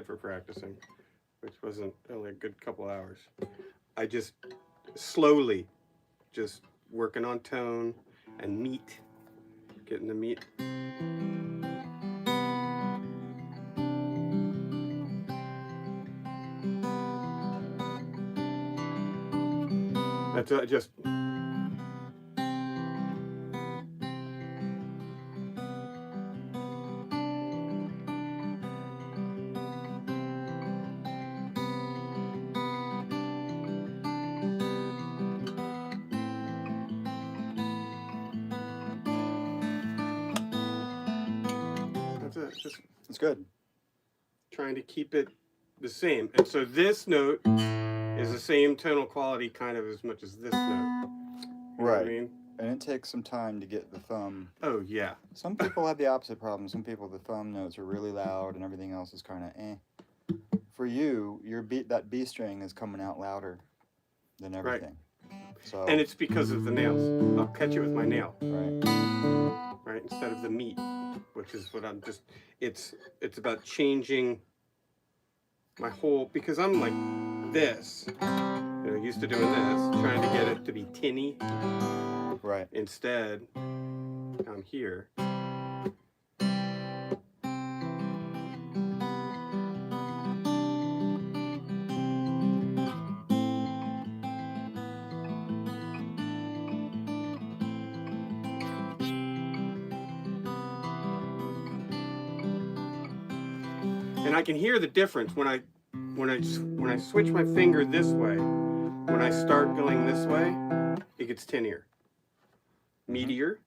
outside for practicing, which wasn't only a good couple hours. I just slowly, just working on tone and meat, getting the meat. That's just. That's it. Just It's good. trying to keep it the same. And so this note is the same tonal quality kind of as much as this note. You know what I Right. mean? And it takes some time to get the thumb. Oh, yeah. Some people have the opposite problem. Some people, the thumb notes are really loud and everything else is kind of eh. For you, that B string is coming out louder than everything. So, And it's because of the nails. I'll catch it with my nail, right. right? Instead of the meat, which is what I'm just, it's about changing my whole, because I'm like this, used to doing this, trying to get it to be tinny. Right. Instead, I'm here. And I can hear the difference when I switch my finger this way. When I start going this way, it gets tinnier, meatier,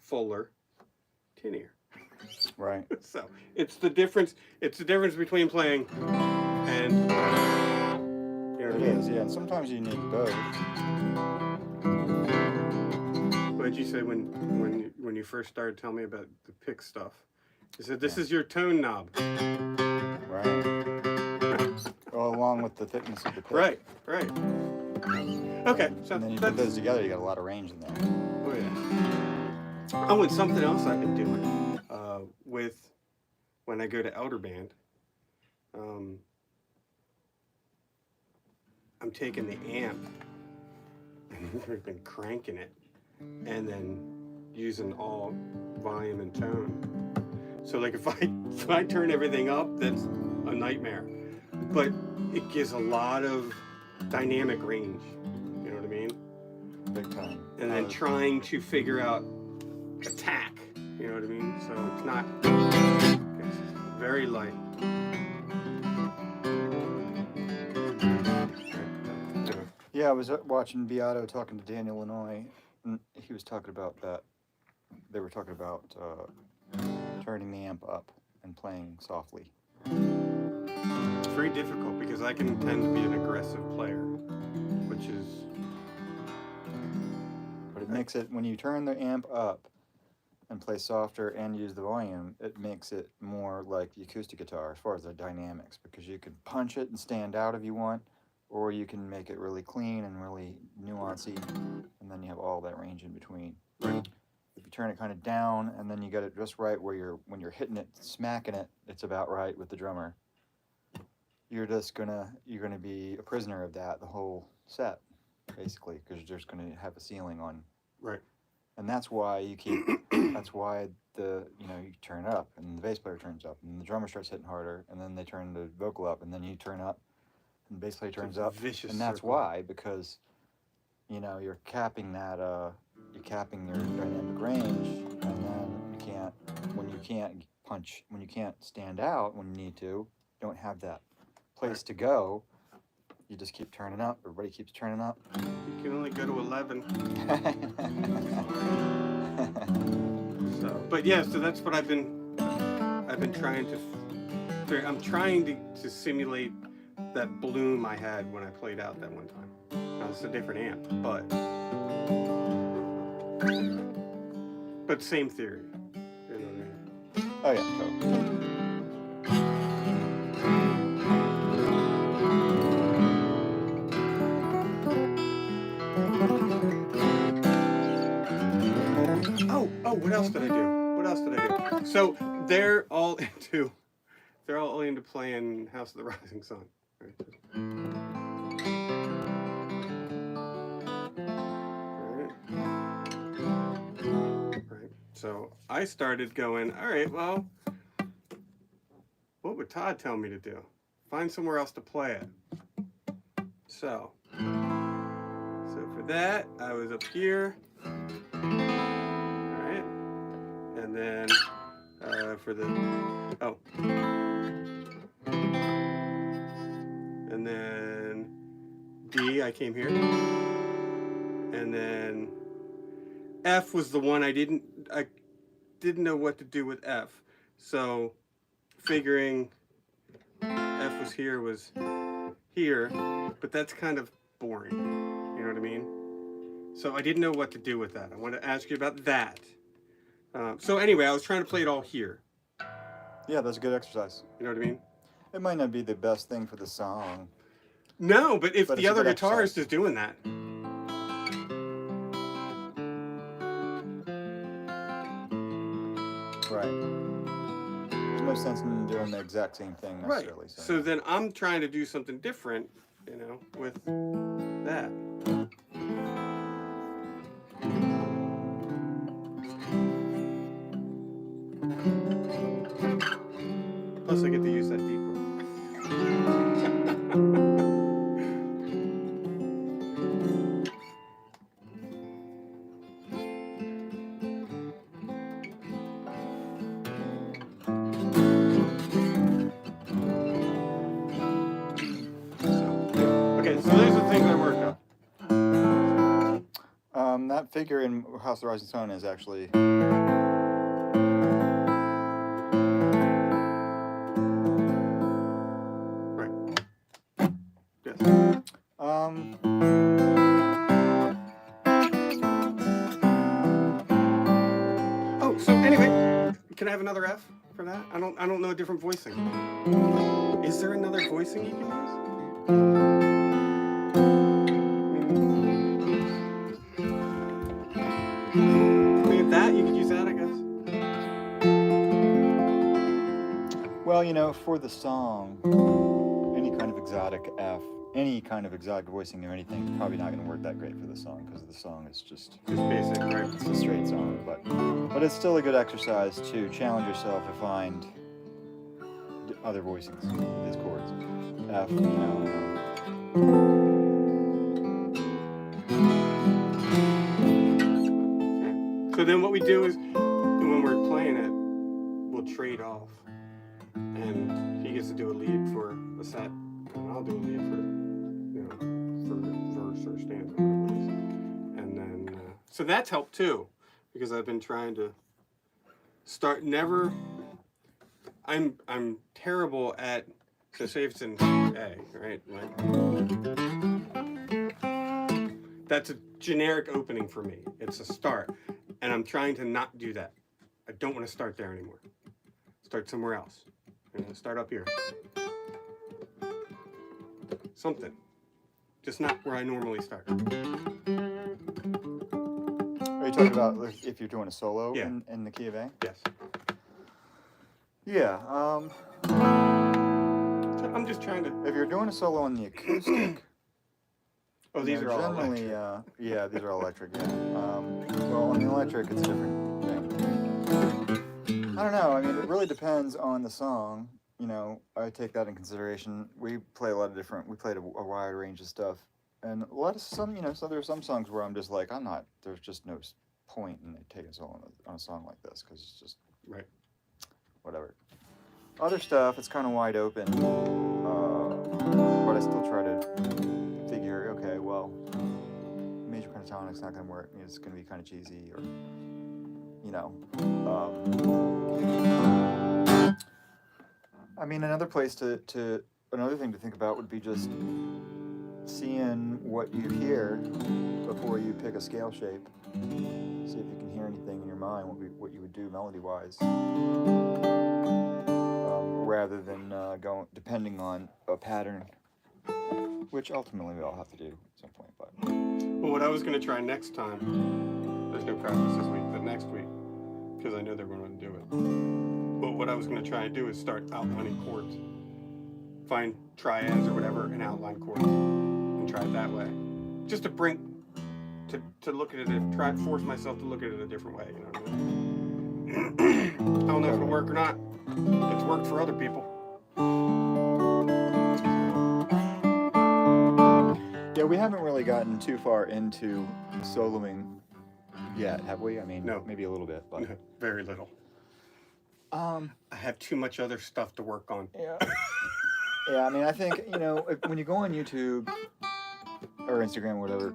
fuller, tinnier. Right. So it's the difference. It's the difference between playing and. It is, yeah. And sometimes you need both. What did you say when you first started telling me about the pick stuff? You said this is your tone knob. Right. Well, along with the thickness of the pick. Right. Okay, so and then you put those together, you got a lot of range in there. Oh yeah. Oh, and something else I've been doing with when I go to Elder Band, I'm taking the amp and I've been cranking it, and then using all volume and tone. So like if I turn everything up, that's a nightmare. But it gives a lot of dynamic range. You know what I mean? Big time. And then trying to figure out attack. You know what I mean? So it's not. It's very light. Yeah, I was watching Beato talking to Daniel Lanois, and he was talking about that. They were talking about turning the amp up and playing softly. It's very difficult because I can tend to be an aggressive player, which is. But it makes it, when you turn the amp up and play softer and use the volume, it makes it more like the acoustic guitar as far as the dynamics, because you can punch it and stand out if you want, or you can make it really clean and really nuancy, and then you have all that range in between. Right. If you turn it kind of down and then you get it just right where when you're hitting it, smacking it, it's about right with the drummer. You're gonna be a prisoner of that the whole set, basically, because you're just gonna have a ceiling on. Right. And that's why you turn up and the bass player turns up and the drummer starts hitting harder and then they turn the vocal up and then you turn up and the bass player turns up. Vicious and that's circle. why, because you're capping that you're capping your dynamic range, and then when you can't stand out when you need to, don't have that place to go, you just keep turning up. Everybody keeps turning up. You can only go to 11. So that's what I've been trying to. I'm trying to simulate that bloom I had when I played out that one time. Now it's a different amp, but same theory. You know what I mean? Oh yeah, totally. Oh, what else did I do? So they're all into they're all into playing House of the Rising Sun. Right? Right. So I started going, all right, well, what would Todd tell me to do? Find somewhere else to play it. So for that, I was up here. All right. And then for the, oh. And then D, I came here. And then F was the one I didn't know what to do with F. So figuring F was here, but that's kind of boring. You know what I mean? So I didn't know what to do with that. I want to ask you about that. So anyway, I was trying to play it all here. Yeah, that's a good exercise. You know what I mean? It might not be the best thing for the song. No, but if But the it's a other good guitarist exercise. is doing that. Right. There's no sense in doing the exact same thing Right. necessarily. So then I'm trying to do something different, you know, with that. Plus I get to use that deeper. Okay, so these are the things I worked on. That figure in House of the Rising Sun is actually Yes. Oh, so anyway, can I have another F for that? I don't know a different voicing. Is there another voicing you can use? I mean, that you could use that, I guess. well, you know, for the song, any kind of exotic F, any kind of exotic voicing or anything, probably not going to work that great for the song because the song is just basic, right? It's a straight song, but it's still a good exercise to challenge yourself to find other voicings with these chords. F, you know. So then what we do is, when we're playing it, we'll trade off. And he gets to do a lead for a set, and I'll do a lead for, you know, for verse or stanza, whatever it is. And then, so that's helped too, because I've been trying to I'm terrible at, so say if it's in A, right? Like, that's a generic opening for me. It's a start. And I'm trying to not do that. I don't want to start there anymore. Start somewhere else. I'm gonna start up here. Something. Just not where I normally start. Are you talking about like, if you're doing a solo Yeah. in the key of A? Yes. Yeah. So I'm just trying to. If you're doing a solo on the acoustic, Oh, these are all generally, electric. yeah, these are all electric. Yeah. Well, on the electric, it's a different thing. I don't know. I mean, it really depends on the song. You know, I take that in consideration. We play a lot of different. We played a wide range of stuff, and a lot of some. You know, so there are some songs where I'm just like, I'm not. There's just no point in taking a solo on a song like this because it's just Right. whatever. Other stuff, it's kind of wide open, but I still try to figure, okay, well, major pentatonic's not going to work. It's going to be kind of cheesy, or, you know. I mean, another thing to think about would be just seeing what you hear before you pick a scale shape. See if you can hear anything in your mind, what you would do melody-wise. Rather than depending on a pattern, which ultimately we all have to do at some point. But Well, what I was going to try next time, there's no practice this week, but next week, because I know they're going to do it, But what I was going to try and do is start outlining chords. Find triads or whatever and outline chords and try it that way. Just to to look at it, try and force myself to look at it a different way. You know what I mean? I don't know if it'll work or not. It's worked for other people. Yeah, we haven't really gotten too far into soloing yet, have we? I mean, No. Maybe a little bit, but Very little. I have too much other stuff to work on. yeah. Yeah, I mean, I think, when you go on YouTube or Instagram or whatever,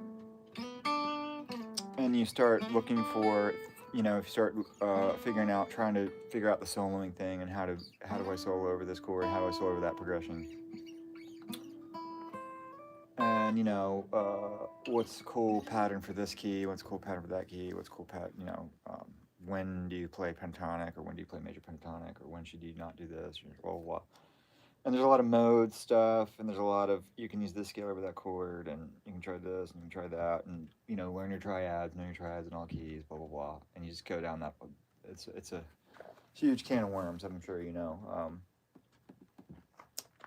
and you start looking for, if you start trying to figure out the soloing thing and how do I solo over this chord, how do I solo over that progression, and what's a cool pattern for this key, what's a cool pattern for that key, what's a cool pattern, when do you play pentatonic or when do you play major pentatonic or when should you not do this, or blah blah blah. And there's a lot of mode stuff, and there's a lot of, you can use this scale over that chord, and you can try this, and you can try that, and, learn your triads, know your triads in all keys, blah, blah, blah. And you just go down that, it's a huge can of worms, I'm sure you know.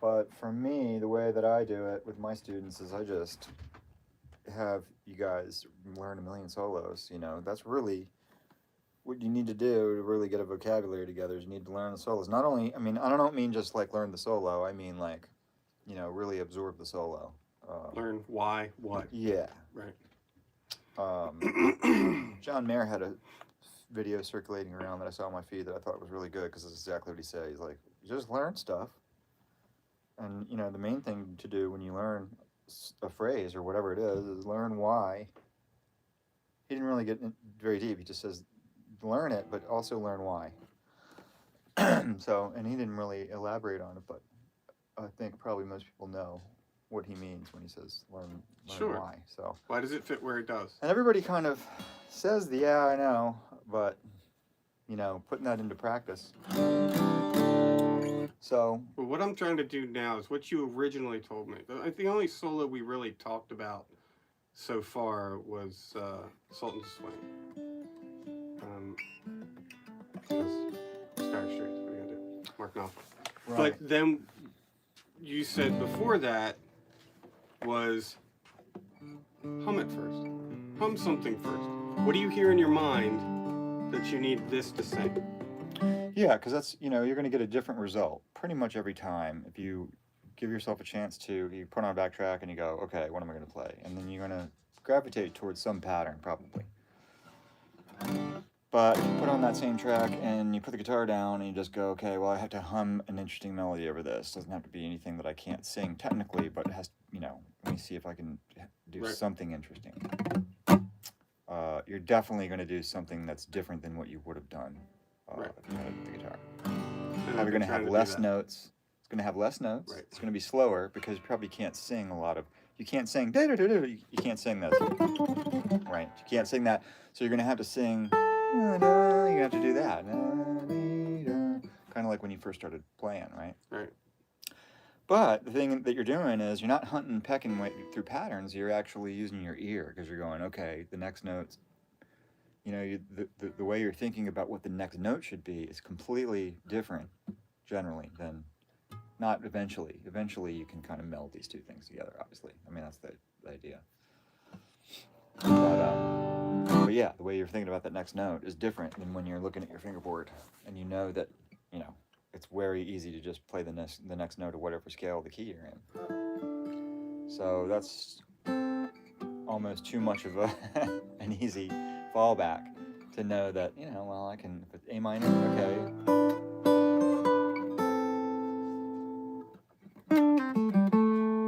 But for me, the way that I do it with my students is I just have you guys learn a million solos, that's really what you need to do to really get a vocabulary together is you need to learn the solos. Not only, I don't mean just like learn the solo, I mean like, really absorb the solo. Learn why, what. Yeah. Right. John Mayer had a video circulating around that I saw on my feed that I thought was really good because it's exactly what he said. He's like, just learn stuff. And, the main thing to do when you learn a phrase or whatever it is learn why. He didn't really get very deep. He just says, learn it, but also learn why. So, and he didn't really elaborate on it, but I think probably most people know what he means when he says learn Sure. why. So Why does it fit where it does? and everybody kind of says yeah, I know, but putting that into practice. So Well, what I'm trying to do now is what you originally told me. The only solo we really talked about so far was Sultan's Swing. Star Straits, what are you gonna do? Mark Knopfler. right. But then you said before that was hum it first. Hum something first. What do you hear in your mind that you need this to sing? Yeah, because that's, you're going to get a different result pretty much every time if you give yourself a chance to, you put on a backtrack and you go, okay, what am I going to play? And then you're going to gravitate towards some pattern probably. But you put on that same track and you put the guitar down and you just go, okay, well, I have to hum an interesting melody over this. It doesn't have to be anything that I can't sing technically, but it has, let me see if I can do Right. something interesting. You're definitely going to do something that's different than what you would have done Right. if you had the guitar. And You're going to have less notes. notes. It's going to have less notes. Right. It's going to be slower because you probably can't sing a lot of. You can't sing. You can't sing this. Right. You can't sing that. So you're going to have to sing. You have to do that. Kind of like when you first started playing, right? Right. But the thing that you're doing is you're not hunting, pecking through patterns. You're actually using your ear because you're going, okay, the next note's. The way you're thinking about what the next note should be is completely different, generally, than not eventually. Eventually, you can kind of meld these two things together, obviously. I mean, that's the idea. But yeah, the way you're thinking about that next note is different than when you're looking at your fingerboard and you know that, it's very easy to just play the next note of whatever scale the key you're in. So that's almost too much of an easy fallback to know that, well, I can, if it's A minor, okay.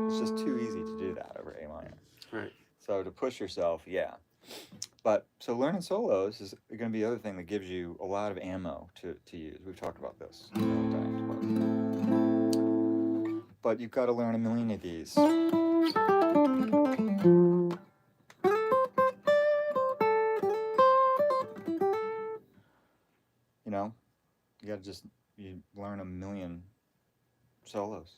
It's just too easy to do that over A minor. Right. So to push yourself, yeah. But so learning solos is going to be the other thing that gives you a lot of ammo to use. We've talked about this a million times. But you've got to learn a million of these. You got to you learn a million solos.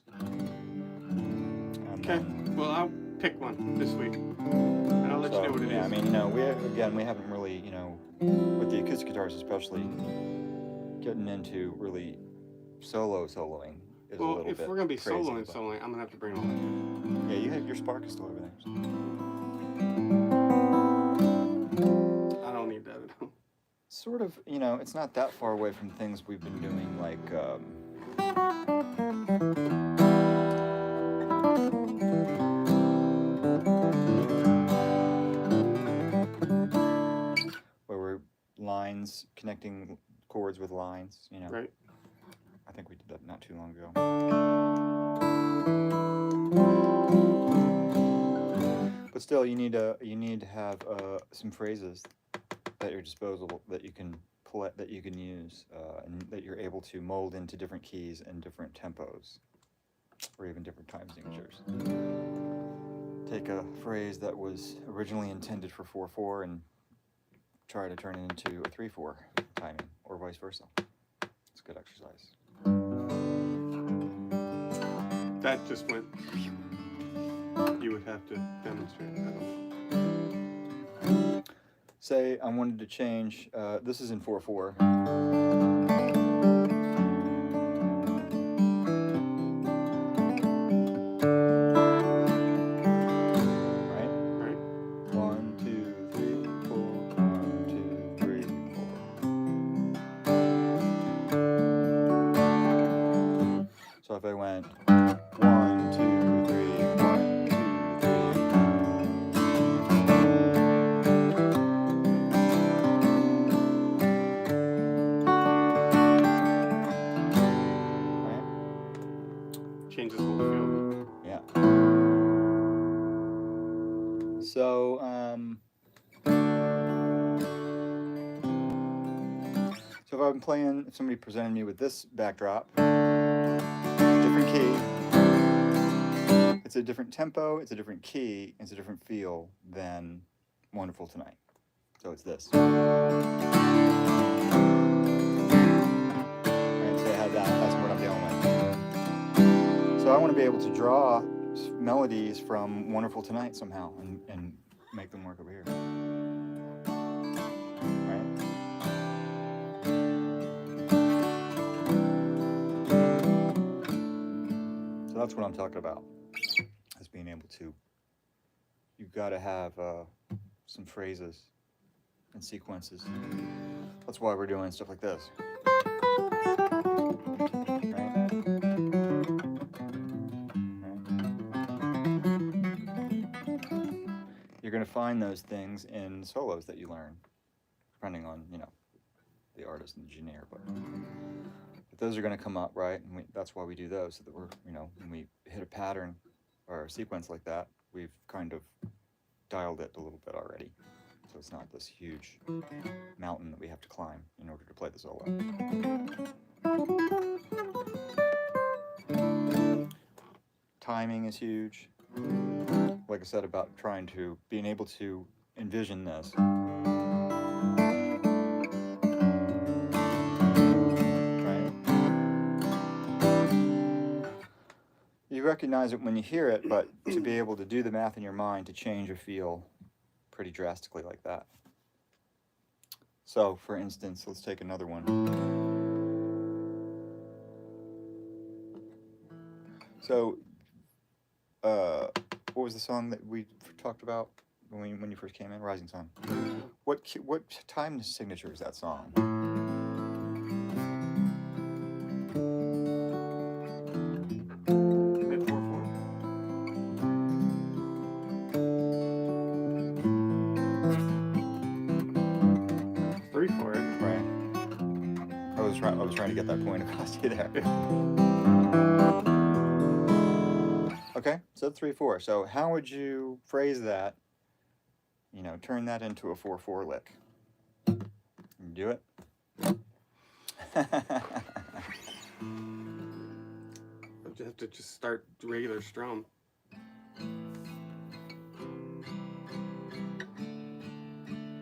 Okay. Well, I'll pick one this week, and I'll let you know what it is. we haven't really, with the acoustic guitars especially, getting into really soloing is a Well, little if bit we're gonna be crazy, soloing, but- I'm gonna have to bring all that. Yeah, you have your Spark is still over there. So. I don't need that at all. Sort of, you know, it's not that far away from things we've been doing, like where we're lines connecting chords with lines, you know. Right. I think we did that not too long ago. But still, you need to have some phrases at your disposal that you can that you can use and that you're able to mold into different keys and different tempos, or even different time signatures. Take a phrase that was originally intended for 4/4 and try to turn it into a 3/4 timing, or vice versa. It's a good exercise. That just went. You would have to demonstrate that. Say I wanted to change. This is in 4/4. Right. 1, 2, 3, 4. 1, 2, 3, 4. So if I went 1, 2, 3, 1, 2, 3. Changes the whole feel. Yeah. So, if I'm playing, if somebody presented me with this backdrop, different key, it's a different tempo, it's a different key, it's a different feel than Wonderful Tonight. So it's this. Right, so I have that, that's what I'm dealing with. So I want to be able to draw melodies from Wonderful Tonight somehow and make them work over here. Right? So that's what I'm talking about, is being able to, you've got to have some phrases and sequences. That's why we're doing stuff like this. You're going to find those things in solos that you learn, depending on, you know, the artist and the genre. But those are going to come up, right? And that's why we do those, so that we're, you know, when we hit a pattern or a sequence like that, we've kind of dialed it a little bit already. So it's not this huge mountain that we have to climb in order to play the solo. Timing is huge. Like I said about being able to envision this. Right? You recognize it when you hear it, but to be able to do the math in your mind to change a feel pretty drastically like that. So, for instance, let's take another one. So, what was the song that we talked about when you first came in? Rising Sun. What time signature is that song? Mid 4/4. 3/4. Right. I was trying to get that point across to you there. Okay, so 3/4. So how would you phrase that? You know, turn that into a 4/4 lick. You do it. You have to just start regular strum.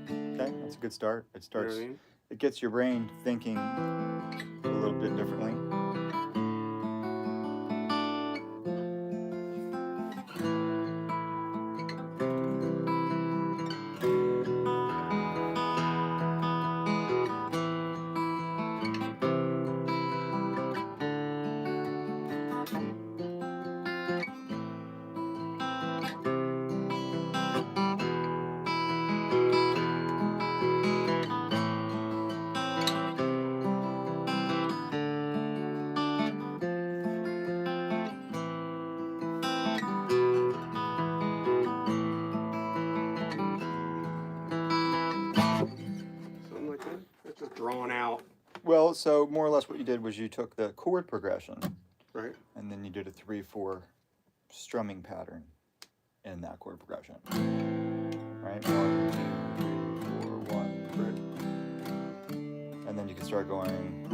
Okay, that's a good start. It starts. You know what I mean? It gets your brain thinking a little bit differently. going out, Well, so more or less what you did was you took the chord progression right? and then you did a 3/4 strumming pattern in that chord progression. Right? 1, 2, 3, 4, 1. Right. And then you can start going.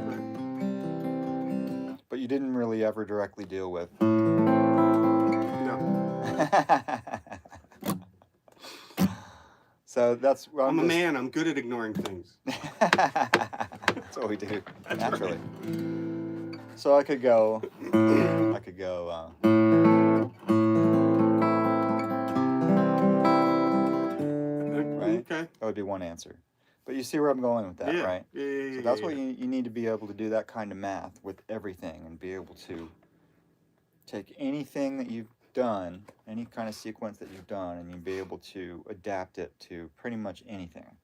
Right. But you didn't really ever directly deal with. No. So that's. Well, I'm a man. I'm good at ignoring things. That's what we do naturally. Right. So I could go. Right? Okay. That would be one answer. But you see where I'm going with that, Yeah. right? Yeah. So that's what you need to be able to do that kind of math with everything and be able to take anything that you've done, any kind of sequence that you've done, and you be able to adapt it to pretty much anything.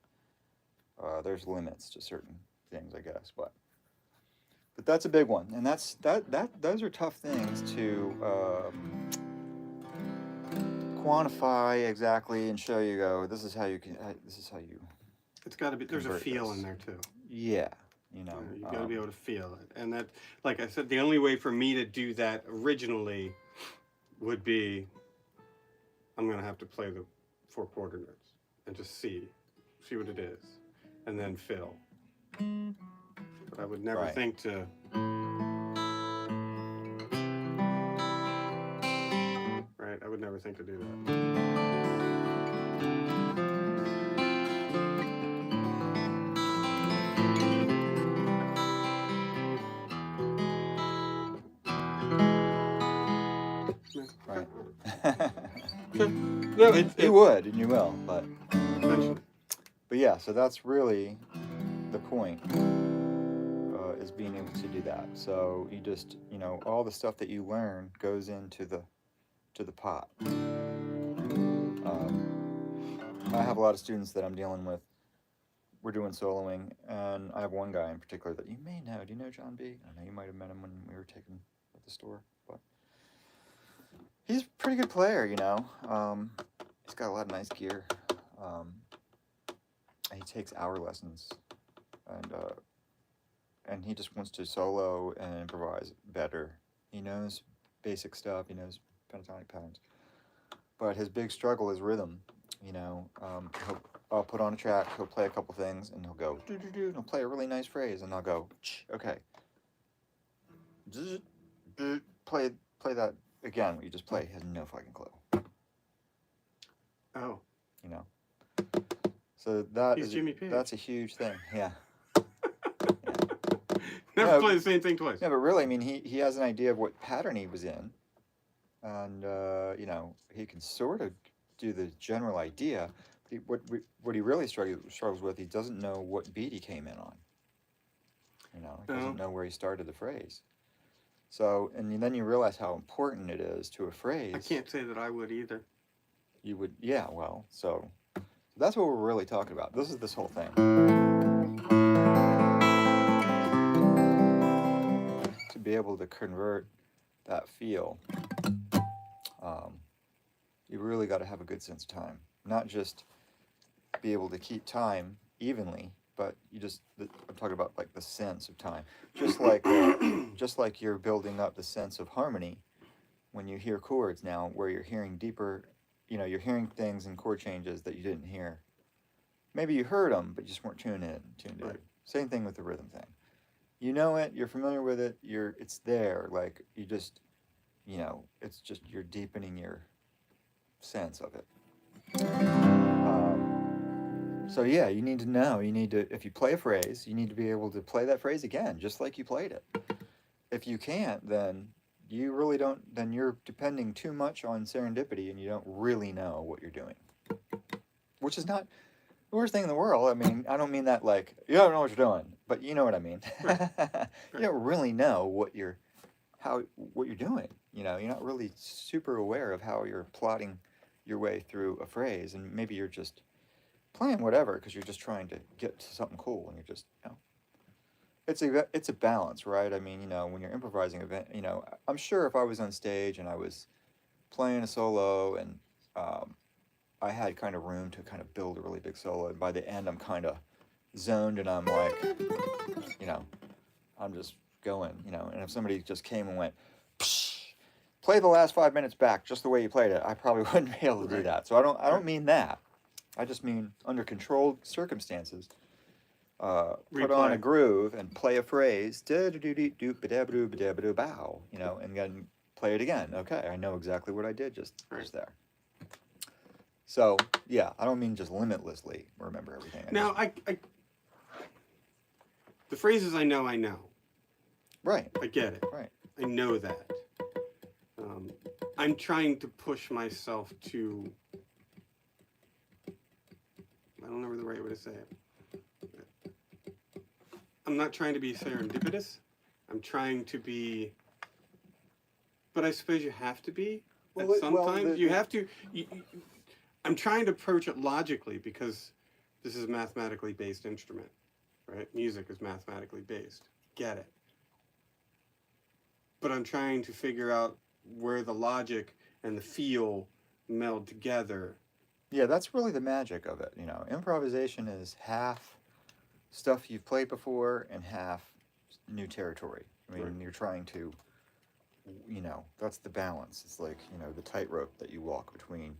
There's limits to certain things, I guess, but that's a big one, and those are tough things to quantify exactly and show you. Go, this is how you. It's got to be. There's a convert feel this. in there too. Yeah, you know. You got to be able to feel it, and that, like I said, the only way for me to do that originally would be, I'm gonna have to play the 4 quarter notes and just see what it is, and then fill. But I would never Right. think to. Right, I would never think to do that. Right. No, You would, and you will, but eventually. But yeah, so that's really the point, is being able to do that. So you just, all the stuff that you learn goes into the pot. I have a lot of students that I'm dealing with. We're doing soloing, and I have one guy in particular that you may know. Do you know John B? I know you might have met him when we were taking at the store, but he's a pretty good player, He's got a lot of nice gear. He takes hour lessons, and he just wants to solo and improvise better. He knows basic stuff. He knows pentatonic patterns, but his big struggle is rhythm. I'll put on a track. He'll play a couple things, and he'll go do do do. And he'll play a really nice phrase, and I'll go okay. Play that again. What you just played. He has no fucking clue. Oh. So Jimmy Page. That's a huge thing. Yeah. Never play the same thing twice. Yeah, but really, I mean, he has an idea of what pattern he was in, and he can sort of do the general idea. But what he really struggles with, he doesn't know what beat he came in on. He doesn't know where he started the phrase. So, and then you realize how important it is to a phrase. I can't say that I would either. You would, yeah. Well, so that's what we're really talking about. This is this whole thing. To be able to convert that feel, you really got to have a good sense of time. Not just be able to keep time evenly, but I'm talking about like the sense of time. Just like you're building up the sense of harmony when you hear chords now, where you're hearing deeper, you're hearing things in chord changes that you didn't hear. Maybe you heard them, but you just weren't tuned in. Right. Same thing with the rhythm thing. You know it, you're familiar with it, it's there. Like you just, it's just you're deepening your sense of it. So yeah, you need to know. You need to, if you play a phrase, you need to be able to play that phrase again, just like you played it. If you can't, then you really don't. Then you're depending too much on serendipity, and you don't really know what you're doing. Which is not the worst thing in the world. I mean, I don't mean that like you don't know what you're doing, but you know what I mean. Right. You don't really know what you're doing. You're not really super aware of how you're plotting your way through a phrase, and maybe you're just playing whatever because you're just trying to get to something cool, and you're just it's a balance, right? I mean, when you're improvising event, I'm sure if I was on stage and I was playing a solo and I had kind of room to kind of build a really big solo, and by the end I'm kind of zoned and I'm like, you know, I'm just going, you know, and if somebody just came and went, psh, play the last 5 minutes back just the way you played it, I probably wouldn't be able to do Right. that. So I don't mean that. I just mean under controlled circumstances. Put on a Replay. groove and play a phrase, bow, you know, and then play it again. Okay, I know exactly what I did just there. So yeah, I don't mean just limitlessly remember everything. Now, the phrases I know. Right. I get it. Right. I know that. I'm trying to push myself to. I don't know the right way to say it. I'm not trying to be serendipitous. I'm trying to be. But I suppose you have to be. Sometimes you have to. I'm trying to approach it logically because this is a mathematically based instrument, right? Music is mathematically based. Get it. But I'm trying to figure out where the logic and the feel meld together. Yeah, that's really the magic of it. You know, improvisation is half stuff you've played before and half new territory. I mean, you're trying to, you know, that's the balance. It's like, you know, the tightrope that you walk between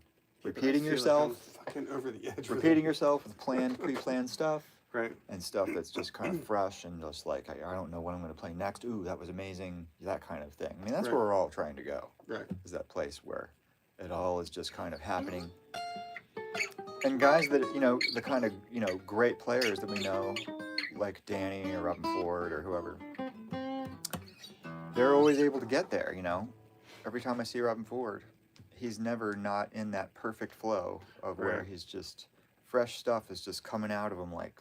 repeating yourself, like I'm fucking over the edge. repeating yourself with planned, pre-planned stuff, right, and stuff that's just kind of fresh and just like, I don't know what I'm going to play next. Ooh, that was amazing. That kind of thing. I mean, that's where we're all trying to go. Right. Is that place where it all is just kind of happening. And guys that, you know, the kind of, you know, great players that we know, like Danny or Robin Ford or whoever, they're always able to get there, you know. Every time I see Robin Ford, he's never not in that perfect flow of where he's just, fresh stuff is just coming out of him like,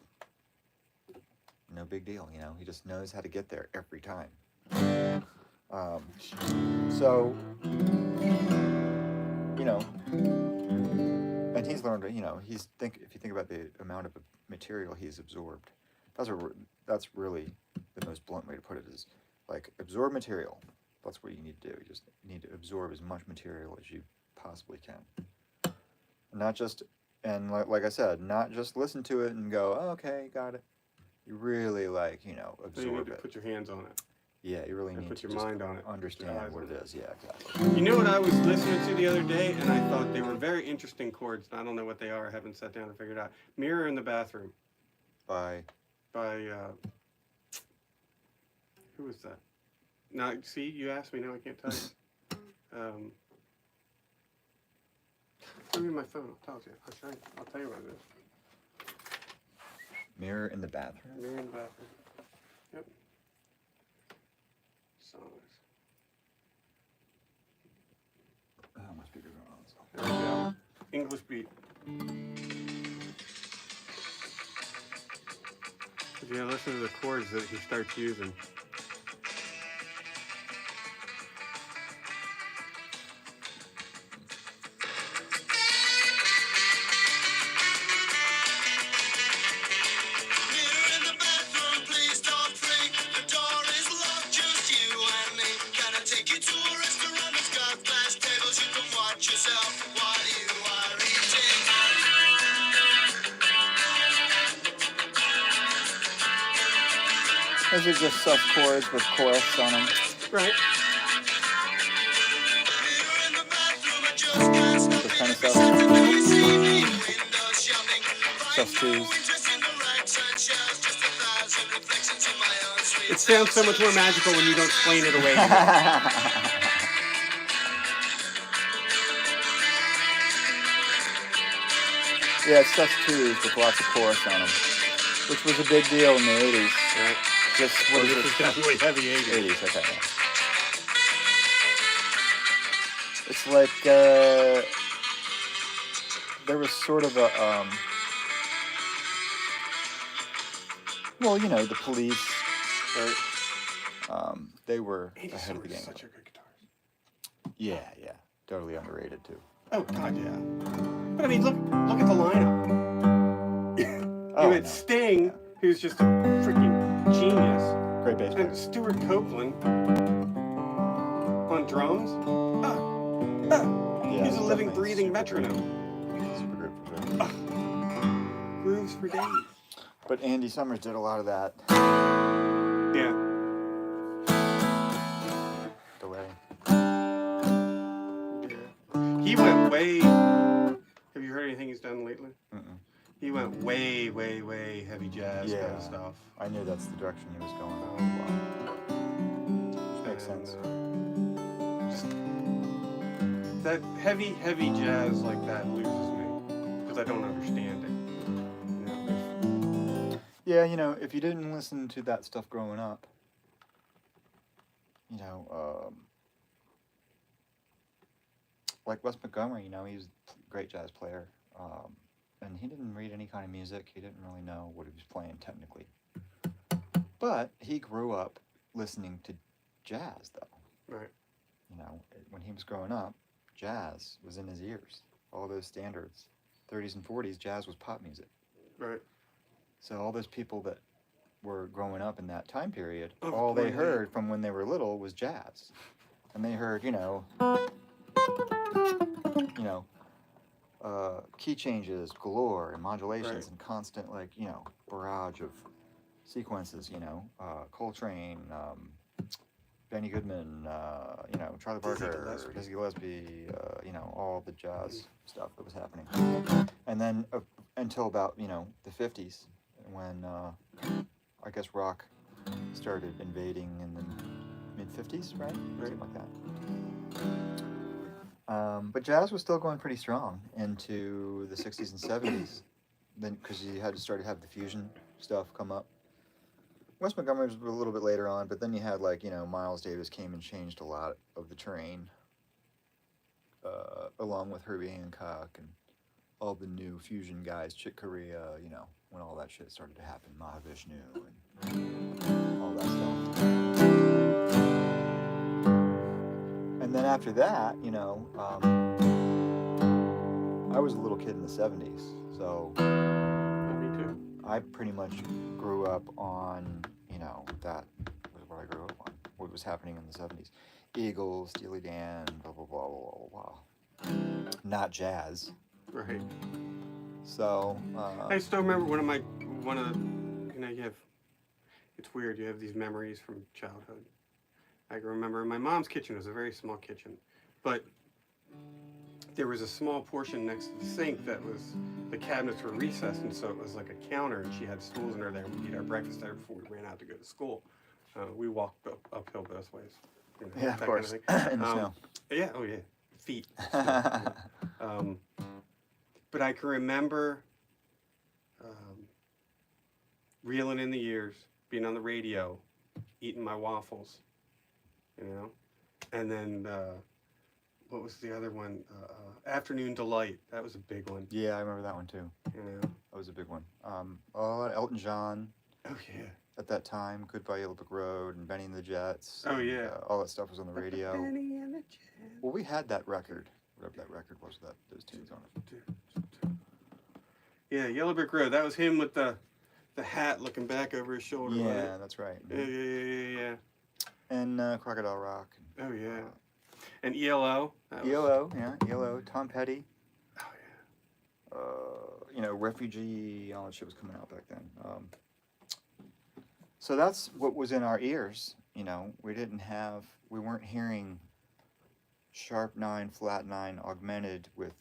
no big deal, you know. He just knows how to get there every time. So, you know, and he's learned, you know, if you think about the amount of material he's absorbed, that's really the most blunt way to put it is like absorb material. That's what you need to do. You just need to absorb as much material as you possibly can. Not just, and like I said, not just listen to it and go, oh, okay, got it. You really like, you know, absorb you need to it. Put your hands on it. Yeah, you really need put to your mind on it. Understand what it is. Yeah, exactly. You know what I was listening to the other day, and I thought they were very interesting chords. I don't know what they are. I haven't sat down and figured out. Mirror in the Bathroom. By who is that? Now, see, you asked me. Now I can't tell you. Give me my phone. I'll tell you. I'll tell you what it is. Mirror in the Bathroom. Mirror in the Bathroom. Yep. Songs. Oh, my speaker's on. So. There we go. English beat. If you listen to the chords that he starts using. Those are just sus chords with chorus on them. Right. This kind of stuff. Sus twos. It sounds so much more magical when you don't explain it away. Yeah, sus twos with lots of chorus on them, which was a big deal in the 80s. Right. Just what is it? Definitely heavy 80s. 80s, okay. Yeah. It's like there was sort of a well, you know, the Police. Right. They were Andy ahead of the game. Such a good guitarist. Yeah, totally underrated too. Oh God, yeah. But I mean, look at the lineup. You had Sting, who's just a freaking genius. Great bass player. And Stuart Copeland on drums. Yeah, he's a living, breathing metronome. Super group for sure. Grooves for days. But Andy Summers did a lot of that. Yeah. Delay. Yeah. He went way. Have you heard anything he's done lately? Mm-mm. He went way, way, way heavy jazz kind Yeah. of stuff. I knew that's the direction he was going. Which makes sense. Just that heavy, heavy jazz like that loses me because I don't understand it. Yeah, you know, if you didn't listen to that stuff growing up, you know, like Wes Montgomery, you know, he was a great jazz player, and he didn't read any kind of music. He didn't really know what he was playing technically. But he grew up listening to jazz, though. Right. You know, when he was growing up, jazz was in his ears. All those standards, 30s and 40s, jazz was pop music. Right. So all those people that were growing up in that time period, Oh, all they boy, heard from when they were little was jazz. And they heard, key changes galore and modulations Right. and constant, barrage of sequences, Coltrane, Benny Goodman, Charlie Dizzy Parker, Gillespie. Dizzy Gillespie, all the jazz stuff that was happening. And then until about, the 50s, when I guess rock started invading in the mid-50s, right? Something like that. But jazz was still going pretty strong into the 60s and 70s, then because you had to start to have the fusion stuff come up. Wes Montgomery was a little bit later on, but then you had Miles Davis came and changed a lot of the terrain, along with Herbie Hancock and all the new fusion guys, Chick Corea, when all that shit started to happen, Mahavishnu and all that stuff. And then after that, I was a little kid in the 70s, so Me too. I pretty much grew up on, that was what I grew up on, what was happening in the 70s. Eagles, Steely Dan, blah, blah, blah, blah, blah, blah. Not jazz. Right. So, I still remember you have, it's weird, you have these memories from childhood. I can remember my mom's kitchen was a very small kitchen, but there was a small portion next to the sink that was, the cabinets were recessed, and so it was like a counter, and she had stools in her there, and we'd eat our breakfast there before we ran out to go to school. We walked uphill both ways. Yeah, of course. In the snow. Yeah, oh yeah, feet. But I can remember reeling in the years, being on the radio, eating my waffles, and then what was the other one? Afternoon Delight. That was a big one. Yeah, I remember that one too. That was a big one. Elton John. Oh yeah. At that time, Goodbye Yellow Brick Road and Benny and the Jets. Oh yeah. All that stuff was on the radio. Benny and the Jets. Well, we had that record. Whatever that record was, those tunes on it. Yeah, Yellow Brick Road. That was him with the hat looking back over his shoulder. Yeah, that's right. Yeah. And Crocodile Rock. Oh yeah. And ELO. ELO. Tom Petty. Oh yeah. Refugee. All that shit was coming out back then. So that's what was in our ears. We weren't hearing sharp 9, flat 9 augmented with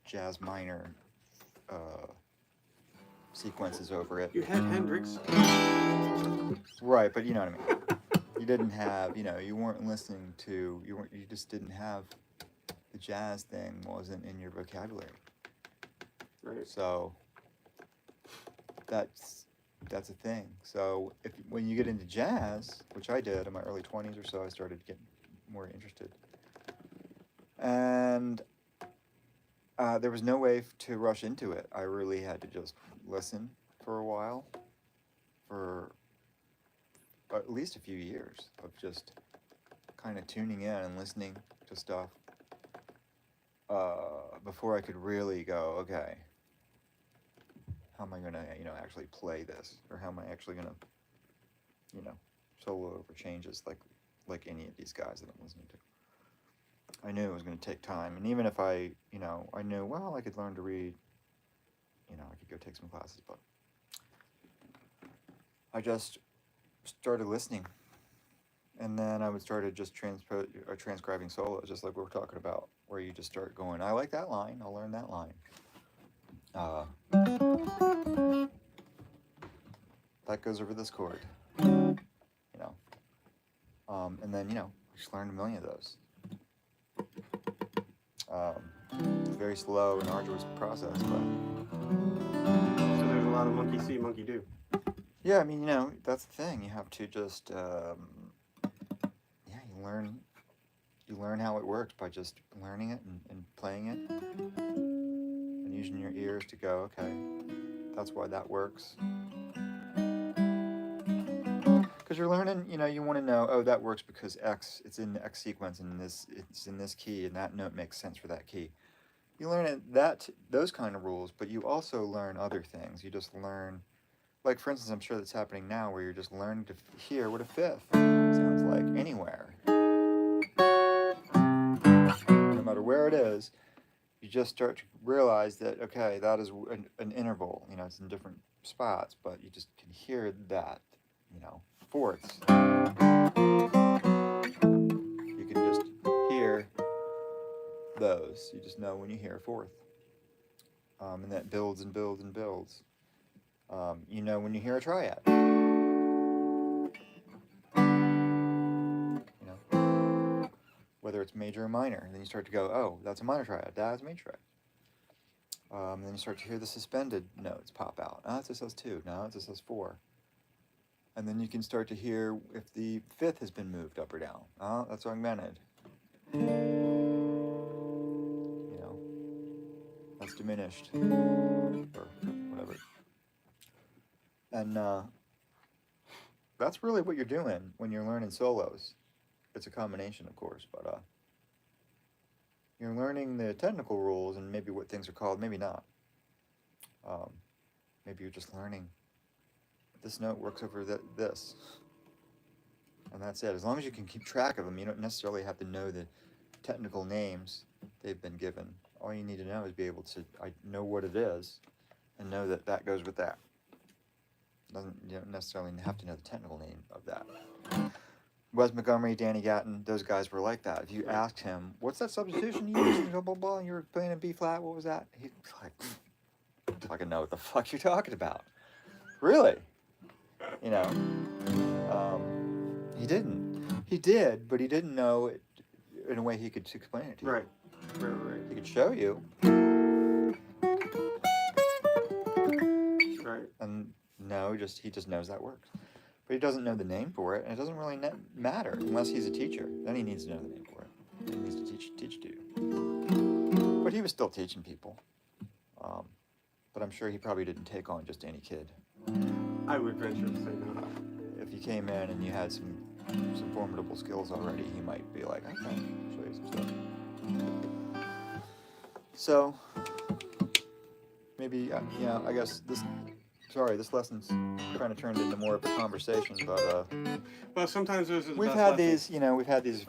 jazz minor sequences over it. You had Hendrix. Right, but you know what I mean. You didn't have, you weren't listening to, you just didn't have, the jazz thing wasn't in your vocabulary. Right. So that's a thing. So when you get into jazz, which I did in my early 20s or so, I started getting more interested. And there was no way to rush into it. I really had to just listen for a while, for at least a few years of just kind of tuning in and listening to stuff before I could really go, okay, how am I going to, actually play this? Or how am I actually going to, solo over changes like any of these guys that I'm listening to? I knew it was going to take time. And even if I knew, well, I could learn to read, I could go take some classes, but I just started listening. And then I would started just transcribing solos, just like we were talking about, where you just start going, I like that line, I'll learn that line. That goes over this chord, you know. And then, you know, just learned a million of those. It's a very slow and arduous process, but. So there's a lot of monkey see, monkey do. Yeah, I mean, you know, that's the thing. You have to just, you learn how it works by just learning it and playing it and using your ears to go, okay, that's why that works. Because you're learning, you know, you want to know, oh, that works because X, it's in the X sequence and it's in this key and that note makes sense for that key. You learn those kind of rules, but you also learn other things. You just learn, like for instance, I'm sure that's happening now where you're just learning to hear what a fifth sounds like anywhere. No matter where it is, you just start to realize that, okay, that is an interval, you know, it's in different spots, but you just can hear that, you know, fourths. You can just hear those. You just know when you hear a fourth. And that builds and builds and builds. You know when you hear a triad. You know, whether it's major or minor. And then you start to go, oh, that's a minor triad. That's a major triad. Then you start to hear the suspended notes pop out. Oh, it's a sus2. No, it's a sus4. And then you can start to hear if the fifth has been moved up or down. Oh, that's augmented. You know, that's diminished. Or whatever. And that's really what you're doing when you're learning solos. It's a combination, of course, but you're learning the technical rules and maybe what things are called, maybe not. Maybe you're just learning this note works over this. And that's it. As long as you can keep track of them, you don't necessarily have to know the technical names they've been given. All you need to know is be able to know what it is and know that that goes with that. You don't necessarily have to know the technical name of that. Wes Montgomery, Danny Gatton, those guys were like that. If you asked him, what's that substitution you used, blah, blah, blah, and you were playing in B flat, what was that? He'd be like, I don't fucking know what the fuck you're talking about. Really? You know, he didn't. He did, but he didn't know it in a way he could explain it to you. Right. He could show you. Right. And no, he just knows that works. But he doesn't know the name for it, and it doesn't really matter unless he's a teacher. Then he needs to know the name for it. He needs to teach to you. But he was still teaching people. But I'm sure he probably didn't take on just any kid. I would venture to say no. If you came in and you had some formidable skills already, he might be like, okay, I'll show you some stuff. So, maybe, yeah, I guess this lesson's kind of turned into more of a conversation, but Well, sometimes those are the we've best had lessons. these